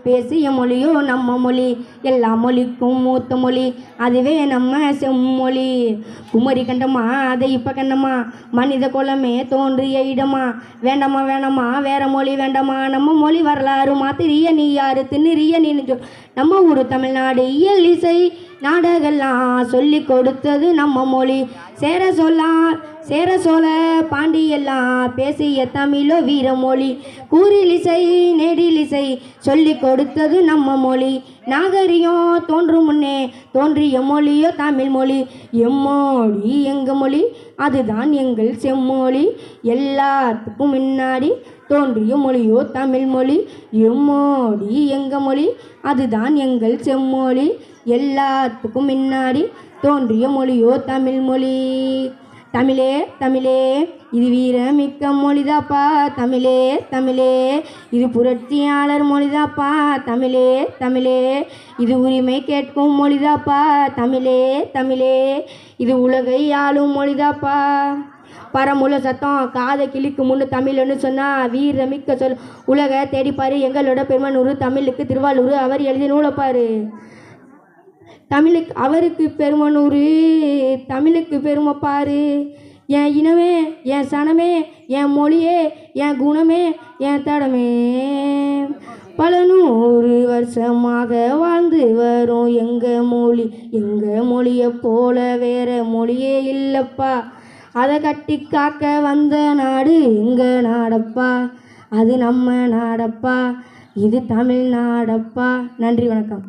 பேசிய மொழியோ நம்ம மொழி, எல்லா மொழிக்கும் மூத்த மொழி அதுவே நம்ம செம்மொழி. குமரி கண்டமா அதை இப்போ கண்டமா, மனித குலமே தோன்றிய இடமா, வேண்டாமா வேண்டாமா வேற மொழி வேண்டாமா, நம்ம மொழி வரலாறு மாத்திரிய நீ யாரு தின்னுரிய நீன்னு நம்ம ஊர் தமிழ்நாடு இயல் இசை நாடகெல்லாம் சொல்லி கொடுத்தது நம்ம மொழி. சேர சோழ பாண்டியெல்லாம் பேசிய தமிழோ வீரமொழி. கூறிலிசை நெடிலிசை சொல்லி கொடுத்தது நம்ம மொழி. நாகரிகம் தோன்றும் முன்னே தோன்றிய மொழியோ தமிழ் மொழி. எம்மொழி எங்க மொழி அதுதான் எங்கள் செம்மொழி. எல்லாத்துக்கும் முன்னாடி தோன்றிய மொழியோ தமிழ் மொழி. எம்மொழி எங்க மொழி அதுதான் எங்கள் செம்மொழி. எல்லாத்துக்கும் முன்னாடி தோன்றிய மொழியோ தமிழ் மொழி. தமிழே தமிழே இது வீரமிக்க மொழிதாப்பா, தமிழே தமிழே இது புரட்சியாளர் மொழிதாப்பா, தமிழே தமிழே இது உரிமை கேட்கும் மொழிதாப்பா, தமிழே தமிழே இது உலகை ஆளும் மொழிதாப்பா. பரமுல சத்தம் காதை கிளிக்கு முன்னு தமிழ்னு சொன்னா வீரமிக்க சொல் உலக தேடிப்பாரு. எங்களோட பெருமனூர் தமிழுக்கு திருவாரூர் அவர் எழுதி நூலப்பாரு. தமிழுக்கு அவருக்கு பெருமனூர் தமிழுக்கு பெருமைப்பாரு. என் இனமே என் சனமே என் மொழியே என் குணமே என் தடமே, பல 100 வருஷமாக வாழ்ந்து வரும் எங்கள் மொழியை போல வேற மொழியே இல்லைப்பா. அதை கட்டி காக்க வந்த நாடு எங்க நாடப்பா, அது நம்ம நாடப்பா, இது தமிழ்நாடப்பா. நன்றி, வணக்கம்.